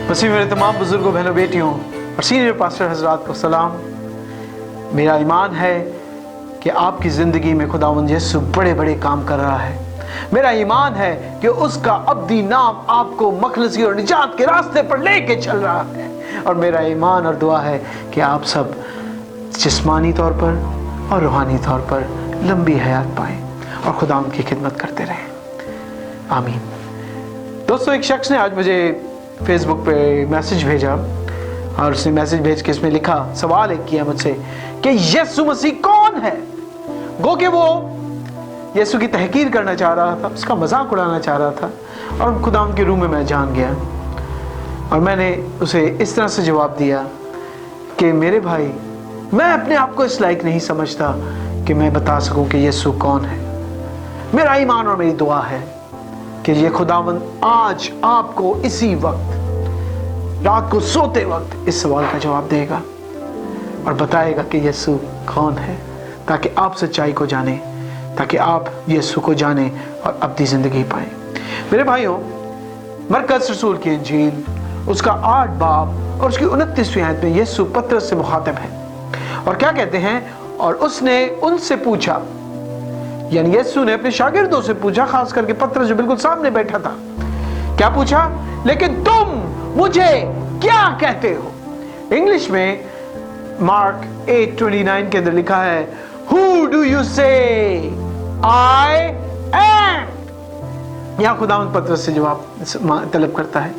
मसीह मेरे तमाम बुजुर्गों, बहनों, बेटियों और सीनियर पास्टर हजरात को सलाम। मेरा ईमान है कि आपकी ज़िंदगी में खुदावंद यीशु बड़े बड़े काम कर रहा है। मेरा ईमान है कि उसका अब्दी नाम आपको मखलसी और निजात के रास्ते पर लेके चल रहा है। और मेरा ईमान और दुआ है कि आप सब जिस्मानी तौर पर और रूहानी तौर पर लंबी हयात पाएं और खुदावंद की खिदमत करते रहें। आमीन। दोस्तों, एक शख्स ने आज मुझे फेसबुक पे मैसेज भेजा और उसने मैसेज भेज के इसमें लिखा, सवाल एक किया मुझसे कि यीशु मसीह कौन है। गो कि वो यीशु की तहकीर करना चाह रहा था, उसका मजाक उड़ाना चाह रहा था। और खुदावंद के रूह में मैं जान गया और मैंने उसे इस तरह से जवाब दिया कि मेरे भाई, मैं अपने आप को इस लायक नहीं समझता कि मैं बता सकूं कि यीशु कौन है। मेरा ईमान और मेरी दुआ है कि ये खुदावंद आज आपको इसी वक्त, रात को सोते वक्त, इस सवाल का जवाब देगा और बताएगा कि यीशु कौन है, ताकि आप सच्चाई को जाने, ताकि आप यीशु को जाने और अपनी जिंदगी पाएं। मेरे भाइयों, मरकस रसूल की इंजील उसका 8 बाब और उसकी 29वीं आयत में यीशु पतरस से मुखातिब है और क्या कहते हैं, और उसने उनसे पूछा, यानी यीशु ने अपने शागिर्दों से पूछा, खास करके पतरस जो बिल्कुल सामने बैठा था, क्या पूछा? लेकिन तुम मुझे क्या कहते हो? इंग्लिश में मार्क 8:29 के अंदर लिखा है, Who do you say I am? यहां खुदावंद पतरस से जवाब तलब करता है।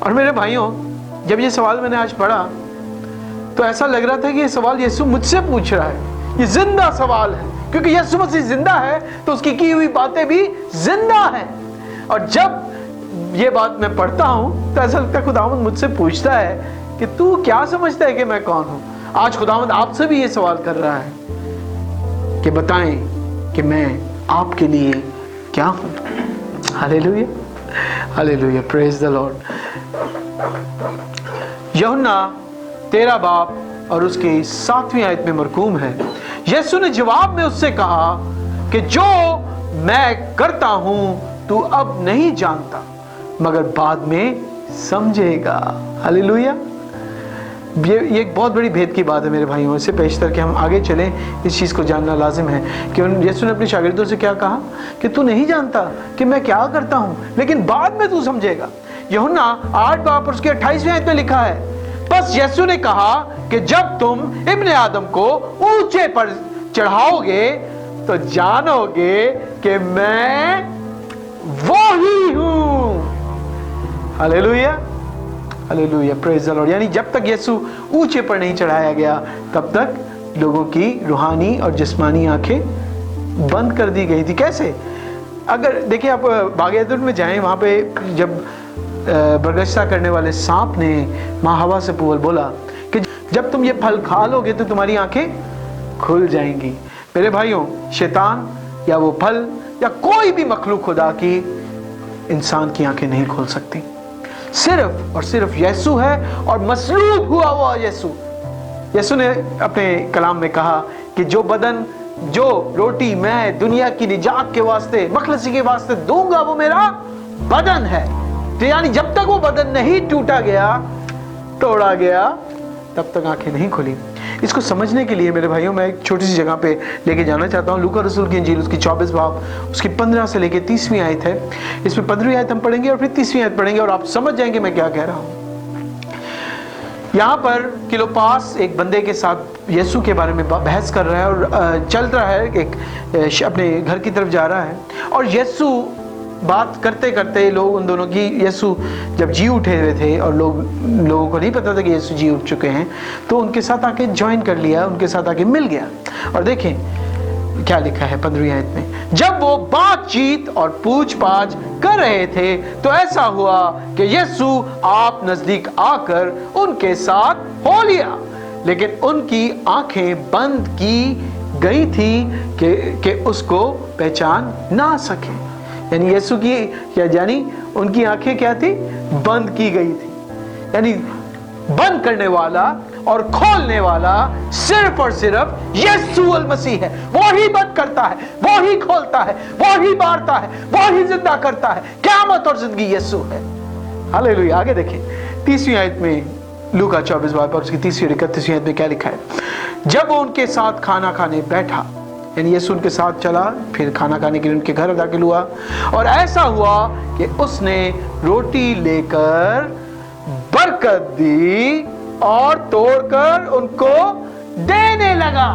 और मेरे भाइयों, जब ये सवाल मैंने आज पढ़ा तो ऐसा लग रहा था कि ये सवाल यीशु मुझसे पूछ रहा है। ये जिंदा सवाल है, क्योंकि यीशु मसीह जिंदा है तो उसकी की हुई बातें भी जिंदा हैं। और जब ये बात मैं पढ़ता हूं तो ऐसा लगता है खुदावंद मुझसे पूछता है कि तू क्या समझता है कि मैं कौन हूं। आज खुदावंद आपसे भी ये सवाल कर रहा है कि बताएं कि मैं आपके लिए क्या हूं। Hallelujah, hallelujah, praise the Lord. यूहन्ना 13 बाब और उसकी 7वीं आयत में मरकूम है, यीशु ने जवाब में उससे कहा कि जो मैं करता हूं तू अब नहीं जानता, मगर बाद में समझेगा। हालेलुया। ये एक बहुत बड़ी भेद की बात है मेरे भाइयों। इससे पेशतर कि हम आगे चलें, इस चीज़ को जानना लाजिम है कि यीशु ने अपने शागिर्दों से क्या कहा कि तू नहीं जानता कि मैं क्या करता हूं, लेकिन बाद में तू समझेगा। यूहन्ना 8 बाब और उसके 28वें आयत में लिखा है, बस यीशु ने कहा कि जब तुम इब्ने आदम को ऊंचे पर चढ़ाओगे तो जानोगे कि मैं वो ही हूं। Hallelujah, hallelujah, praise the Lord. यानी जब तक यीशु ऊंचे पर नहीं चढ़ाया गया तब तक लोगों की रूहानी और जिस्मानी आंखें बंद कर दी गई थी। कैसे? अगर देखिए, आप बाग-ए-अदन में जाएं, वहां पे जब बरगश्ता करने वाले सांप ने माँ हवा से बोला कि जब तुम ये फल खा लोगे तो तुम्हारी आंखें खुल जाएंगी। मेरे भाइयों, शैतान या वो फल या कोई भी मखलूक खुदा की इंसान की आंखें नहीं खोल सकती। सिर्फ और सिर्फ यीशु है और मसलूब हुआ वो यीशु। यीशु ने अपने कलाम में कहा कि जो बदन, जो रोटी मैं दुनिया की निजात के वास्ते, मखलसी के वास्ते दूंगा, वो मेरा बदन है। तो यानी जब तक वो बदन नहीं टूटा गया, तोड़ा गया, तब तक आंखें नहीं खुली। इसको समझने के लिए मेरे भाइयों, मैं एक छोटी सी जगह पे लेके जाना चाहता हूँ। लूका रसूल की इंजील उसकी 24 बाब उसकी 15 से लेके 30वीं आयत है। इसमें 15वीं आयत हम पढ़ेंगे और फिर 30वीं आयत पढ़ेंगे और आप समझ जाएंगे मैं क्या कह रहा हूँ। यहाँ पर क्लोपास एक बंदे के साथ यीशु के बारे में बहस कर रहा है और चल रहा है, एक अपने घर की तरफ जा रहा है और यीशु बात करते करते लोग उन दोनों की, यीशु जब जी उठे हुए थे और लोगों को नहीं पता था कि यीशु जी उठ चुके हैं, तो उनके साथ आके ज्वाइन कर लिया, उनके साथ आके मिल गया। और देखें क्या लिखा है 15वीं आयत में, जब वो बातचीत और पूछ पाछ कर रहे थे तो ऐसा हुआ कि यीशु आप नजदीक आकर उनके साथ हो लिया, लेकिन उनकी आंखें बंद की गई थी कि उसको पहचान ना सके। यानी यीशु की यानी उनकी आंखें क्या थी? बंद की गई थी। यानी बंद करने वाला और खोलने वाला सिर्फ और सिर्फ यीशु अल मसीह है। वो ही बंद करता है, वो ही खोलता है, वो ही मारता है, वो ही जिंदा करता है। क़यामत और जिंदगी यीशु है। हालेलुया। आगे देखें, 30वीं आयत में, लूका 24 बाब और उसकी 30वीं और 31वीं आयत में क्या लिखा है? जब वो उनके साथ खाना खाने बैठा, यानी यीशु उनके साथ चला, फिर खाना खाने के लिए उनके घर दाखिल हुआ, और ऐसा हुआ कि उसने रोटी लेकर बरकत दी और तोड़कर उनको देने लगा।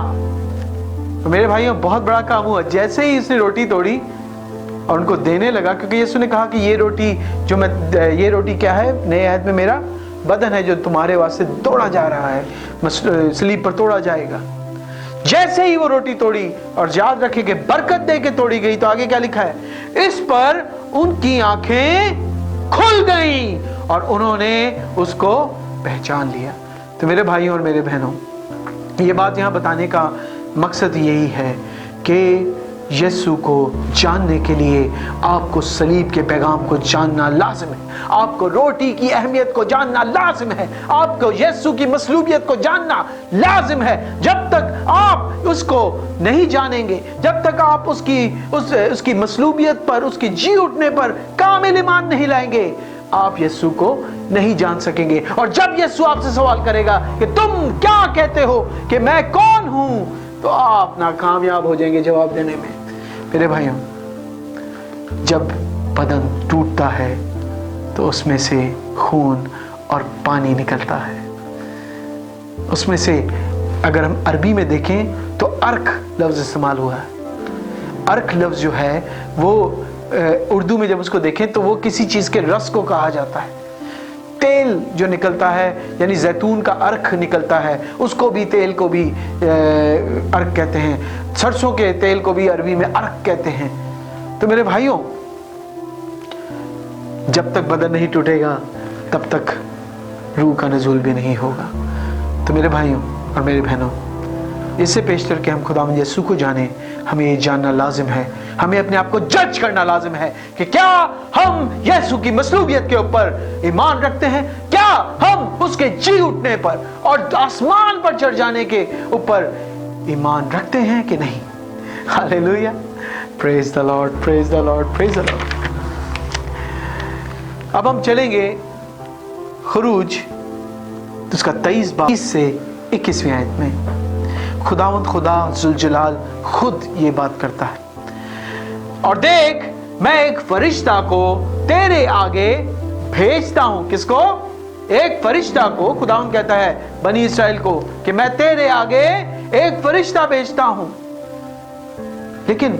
तो मेरे भाइयों, बहुत बड़ा काम हुआ। जैसे ही उसने रोटी तोड़ी और उनको देने लगा, क्योंकि यीशु ने कहा कि ये रोटी क्या है? नए आयत में मेरा बदन है जो तुम्हारे वास्ते तोड़ा जा रहा है, सलीब पर तोड़ा जाएगा। जैसे ही वो रोटी तोड़ी, और याद रखें कि बरकत दे के तोड़ी गई, तो आगे क्या लिखा है? इस पर उनकी आंखें खुल गईं और उन्होंने उसको पहचान लिया। तो मेरे भाइयों और मेरे बहनों, ये बात यहाँ बताने का मकसद यही है कि यीशु को जानने के लिए आपको सलीब के पैगाम को जानना लाजिम है, आपको रोटी की अहमियत को जानना लाजिम है, आपको यीशु की मसलूबियत को जानना लाजिम है। जब तक आप उसको नहीं जानेंगे, जब तक आप उसकी मसलूबियत पर, उसकी जी उठने पर कामिल ईमान नहीं लाएंगे, आप यीशु को नहीं जान सकेंगे। और जब यीशु आपसे सवाल करेगा कि तुम क्या कहते हो कि मैं कौन हूं, तो आप नाकामयाब हो जाएंगे जवाब देने में। मेरे भाइयों, जब बदन टूटता है तो उसमें से खून और पानी निकलता है। उसमें से अगर हम अरबी में देखें तो अर्क लफ्ज इस्तेमाल हुआ है। अर्क लफ्ज जो है वो उर्दू में जब उसको देखें तो वो किसी चीज के रस को कहा जाता है। तेल जो निकलता है, यानी जैतून का अर्क निकलता है, उसको भी, तेल को भी अर्क कहते हैं। सरसों के तेल को भी अरबी में अर्क कहते हैं। तो मेरे भाइयों, जब तक बदन नहीं टूटेगा तब तक रूह का नज़ूल भी नहीं होगा। तो मेरे भाइयों और मेरे बहनों, इससे पेश करके हम खुदावंद यीशु को जाने, हमें ये जानना लाजिम है, हमें अपने आप को जज करना लाजिम है कि क्या हम यीशु की मसलूबियत के ऊपर ईमान रखते हैं, क्या हम उसके जी उठने पर और आसमान पर चढ़ जाने के ऊपर ईमान रखते हैं कि नहीं। Hallelujah, praise the Lord, praise the Lord, praise the Lord. अब हम चलेंगे खुरूज उसका 23 बाब से 21वीं आयत में। खुदावंद खुदा जुलजलाल खुद ये बात करता है, और देख मैं एक फरिश्ता को तेरे आगे भेजता हूं। किसको? एक फरिश्ता को खुदावंद कहता है बनी इस्राएल को कि मैं तेरे आगे एक फरिश्ता भेजता हूं। लेकिन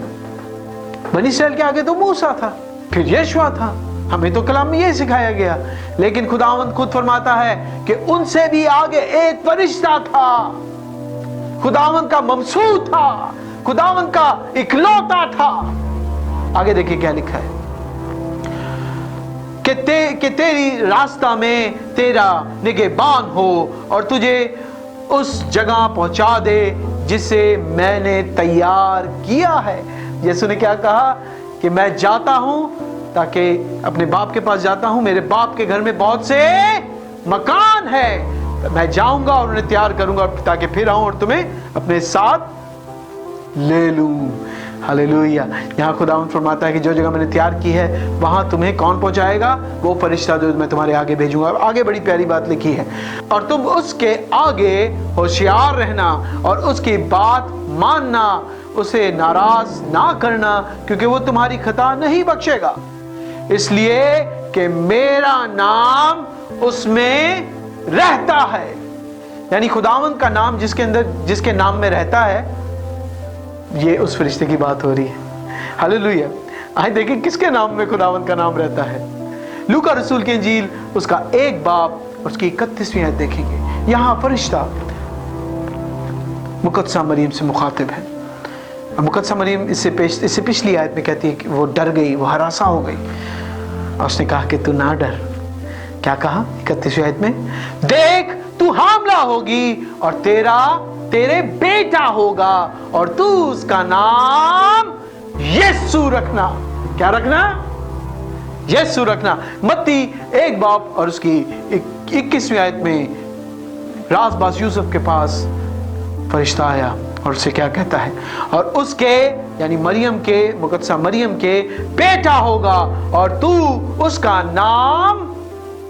बनी इस्राएल के आगे तो मूसा था, फिर यशुआ था, हमें तो कलाम में ये सिखाया गया। लेकिन खुदावंद खुद फरमाता है कि उनसे भी आगे एक फरिश्ता था, खुदावंद का ममसूद था, खुदावंद का इकलौता था। आगे देखिए क्या लिखा है कि तेरी रास्ता में तेरा निगहबान हो और तुझे उस जगह पहुंचा दे जिसे मैंने तैयार किया है। यीशु ने क्या कहा कि मैं जाता हूं, ताकि अपने बाप के पास जाता हूं, मेरे बाप के घर में बहुत से मकान है, मैं जाऊंगा और उन्हें तैयार करूंगा ताकि फिर आऊं और तुम्हें अपने साथ ले लूं। हालेलुया। यहाँ खुदावंद फरमाता है कि जो जगह मैंने तैयार की है वहां तुम्हें कौन पहुंचाएगा? वो फरिश्ता जो मैं तुम्हारे आगे भेजूंगा। आगे बड़ी प्यारी बात लिखी है, और तुम उसके आगे होशियार रहना और उसकी बात मानना, उसे नाराज ना करना, क्योंकि वो तुम्हारी खता नहीं बख्शेगा, इसलिए कि मेरा नाम उसमें रहता है। यानी खुदावंद का नाम जिसके नाम में रहता है, ये उस फरिश्ते की बात हो रही है। हालेलुया। आइए देखें किसके नाम में खुदावंद का नाम रहता है। लूका रसूल की इंजील उसका 1 बाब और उसकी 31वीं आयत देखेंगे। यहाँ फरिश्ता मुकद्दसा मरियम से मुखातिब है। मुकद्दसा मरियम इससे पिछली आयत में कहती है कि वो डर गई, वो हरासा हो गई, और उसने कहा कि तू ना डर। क्या कहा 31वीं आयत में? देख तू हामला होगी और तेरे बेटा होगा और तू उसका नाम यीशु रखना। क्या रखना? यीशु रखना। मत्ती 1 बाब और उसकी 21वीं आयत में राजबाज यूसुफ के पास फरिश्ता आया और उससे क्या कहता है? और उसके यानी मरियम के, मुकद्दसा मरियम के बेटा होगा और तू उसका नाम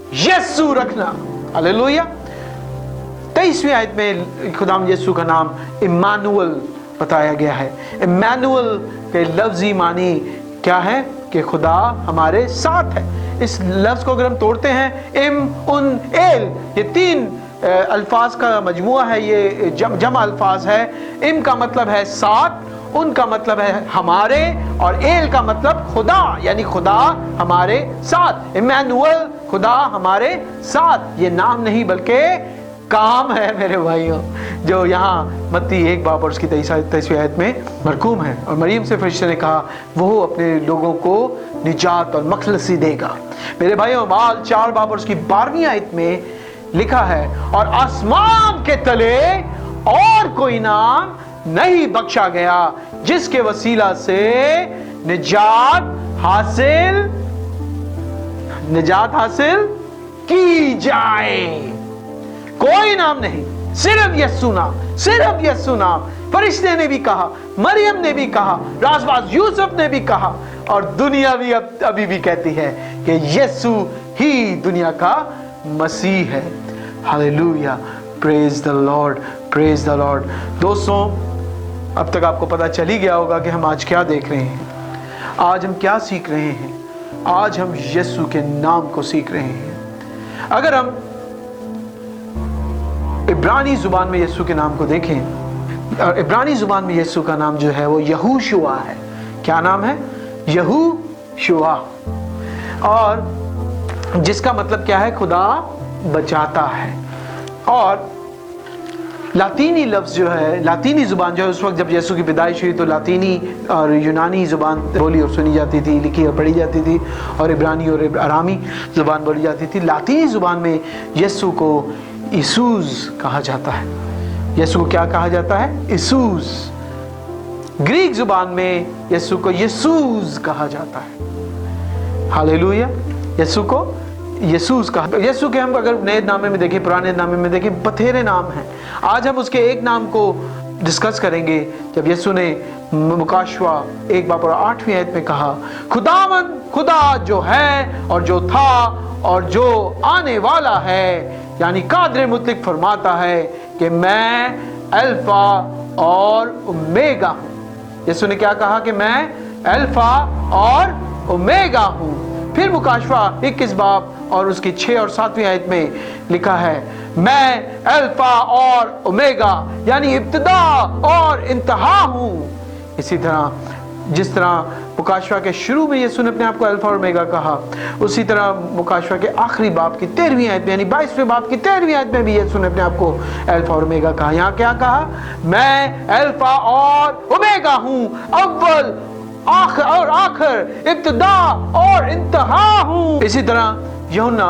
यीशु रखना। हालेलुया। 23वीं आयत में खुदाम यीशु का नाम इम्मानुएल बताया गया है। इम्मानुएल के लफ्जी मानी क्या है कि खुदा हमारे साथ है। इस लफ्ज को अगर हम तोड़ते हैं, इम उन एल, ये 3 अल्फाज का मजमुआ है, ये जमा अल्फाज है। इम का मतलब है साथ, उन का मतलब है हमारे, और एल का मतलब खुदा, यानी खुदा हमारे साथ। इम्मानुएल, खुदा हमारे साथ, ये नाम नहीं बल्कि काम है मेरे भाइयों, जो यहाँ मत्ती 1 बाब और उसकी 23वीं आयत में मरकूम है। और मरियम से फरिश्ते ने कहा वो अपने लोगों को निजात और मखलसी देगा। मेरे भाइयों, माल 4 बाब और उसकी 12वीं आयत में लिखा है, और आसमान के तले और कोई नाम नहीं बख्शा गया जिसके वसीला से निजात हासिल की जाए। कोई नाम नहीं, सिर्फ यीशु नाम, सिर्फ यीशु नाम। फरिश्ते ने भी कहा, मरियम ने भी कहा, राजबाज यूसुफ ने भी कहा, और दुनिया भी अभी भी कहती है कि यीशु ही दुनिया का मसीह है। Hallelujah, praise the Lord, praise the Lord. दोस्तों, अब तक आपको पता चल ही गया होगा कि हम आज क्या देख रहे हैं, आज हम क्या सीख रहे हैं। आज हम यीशु के नाम को सीख रहे हैं। अगर हम इब्रानी जुबान में यीशु के नाम को देखें, इब्रानी जुबान में यीशु का नाम जो है वो यहूशुआ है। क्या नाम है? यहूशुआ, और जिसका मतलब क्या है? खुदा बचाता है। और लातीनी लफ्ज जो है, लातीनी जुबान जो है, उस वक्त जब यीशु की पैदाइश हुई तो लातीनी और यूनानी जुबान बोली और सुनी जाती थी, लिखी और पढ़ी जाती थी, और इब्रानी और अरामी जुबान बोली जाती थी। लातीनी जुबान में यीशु को इसूस कहा जाता है। यीशु को क्या कहा जाता है? इसूस। ग्रीक जुबान में यीशु को यीशुस कहा जाता है। हालेलुया। यीशु को यीशुस कहा। यीशु के हम अगर नए नामे में देखें, पुराने नामे में देखें, बथेरे नाम हैं। आज हम उसके एक नाम को डिस्कस करेंगे। जब यीशु ने मुकाशवा 1 बाब और 8वीं आयत में कहा, खुदावन, खुदा जो है और जो था और जो आने वाला है, यानी कादर मुतलक फरमाता है कि मैं अल्फा और ओमेगा हूं। यीशु ने क्या कहा? कि मैं अल्फा और ओमेगा हूं। फिर मुकाशवा 21 बाब और उसकी 6 और 7वीं आयत में लिखा है, मैं अल्फा और ओमेगा, यानी इब्तिदा और इंतहा हूं। इसी तरह जिस तरह मुकाशवा के शुरू में यीशु ने अपने आप को अल्फा और ओमेगा कहा, उसी तरह मुकाशवा के आखिरी बाब की 13वीं आयत में, यानी 22वें बाब की 13वीं आयत में भी यीशु ने अपने आप को अल्फा और ओमेगा कहा। यहाँ क्या कहा? मैं अल्फा और ओमेगा हूं, अव्वल आखिर और आखिर, इब्तिदा और इंतहा हूं। इसी तरह यूहन्ना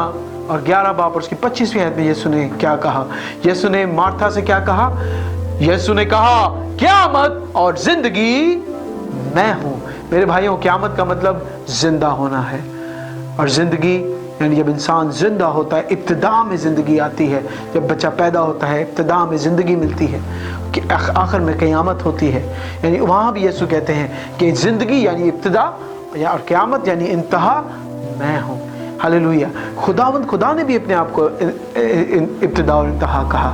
और 11 बाब और उसकी 25वीं आयत में यीशु ने क्या कहा? यीशु ने मार्था से क्या कहा? यीशु ने कहा, क़यामत और जिंदगी मैं हूं। मेरे भाइयों, क़यामत का मतलब जिंदा होना है, और जिंदगी यानी जब इंसान जिंदा होता है, इब्तिदा में जिंदगी आती है। जब बच्चा पैदा होता है, इब्तिदा में जिंदगी मिलती है, कि आखिर में क़यामत होती है। यानी वहाँ भी यीशु कहते हैं कि जिंदगी यानी इब्तिदा, और क़यामत यानी इंतहा मैं हूँ। हालेलुया। खुदावंद खुदा ने भी अपने आप को इब्तिदा और इंतहा कहा,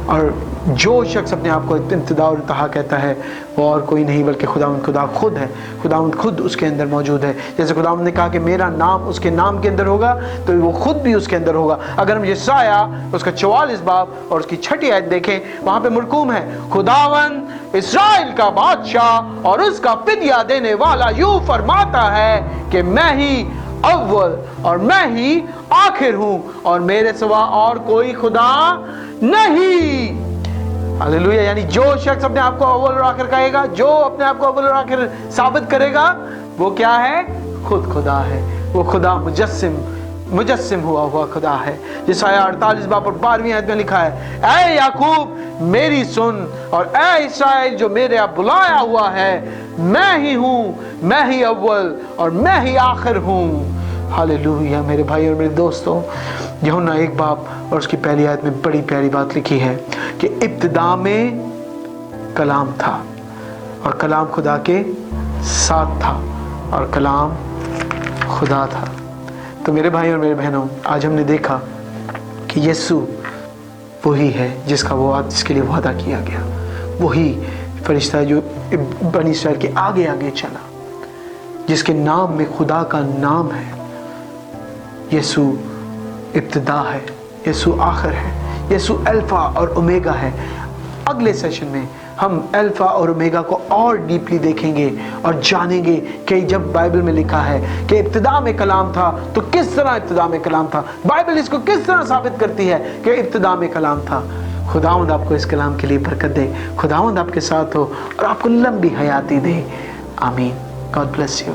और जो शख्स अपने आप को इब्तिदा और इंतहा कहता है वो और कोई नहीं बल्कि खुदावंद खुदा खुद है। खुदावंद खुद उसके अंदर मौजूद है। जैसे खुदावंद ने कहा कि मेरा नाम उसके नाम के अंदर होगा, तो वो खुद भी उसके अंदर होगा। अगर हम यशाया उसका 44 बाब और उसकी 6ठी आयत देखें, वहाँ पे मरकूम है, खुदावंद इस्राएल का बादशाह और उसका फिदिया देने वाला यूं फरमाता है कि मैं ही अव्वल और मैं ही आखिर हूं, और मेरे सिवा और कोई खुदा नहीं। हालेलुया। यानी जो शख्स अपने आप को अव्वल और आखिर कहेगा, जो अपने आप को अव्वल और आखिर साबित करेगा, वो क्या है? खुद खुदा है। वो खुदा मुजस्सिम हुआ खुदा है। यशाया 48 बाब और 12वीं आयत में लिखा है, ऐ याकूब मेरी सुन, और ऐ इस्राएल जो मेरे आप बुलाया हुआ है, मैं ही हूं, मैं ही अव्वल और मैं ही आखिर हूं। हालेलुया। मेरे भाई और मेरे दोस्तों, यूहन्ना 1 बाब और उसकी पहली आयत में बड़ी प्यारी बात लिखी है कि इब्तिदा में कलाम था, और कलाम खुदा के साथ था, और कलाम खुदा था। तो मेरे भाई और मेरे बहनों, आज हमने देखा कि यीशु वही है जिसके लिए वादा किया गया, वही फरिश्ता जो बनी इस्राएल के आगे आगे चला, जिसके नाम में खुदा का नाम है। यीशु इब्तिदा है, यीशु आखिर है, यीशु अल्फा और ओमेगा है। अगले सेशन में हम अल्फा और ओमेगा को और डीपली देखेंगे और जानेंगे कि जब बाइबल में लिखा है कि इब्तिदा में कलाम था, तो किस तरह इब्तिदा में कलाम था, बाइबल इसको किस तरह साबित करती है कि इब्तिदा में कलाम था। खुदावंद आपको इस कलाम के लिए बरकत दे, खुदावंद आपके साथ हो और आपको लंबी हयाती दे। आमीन। God bless you.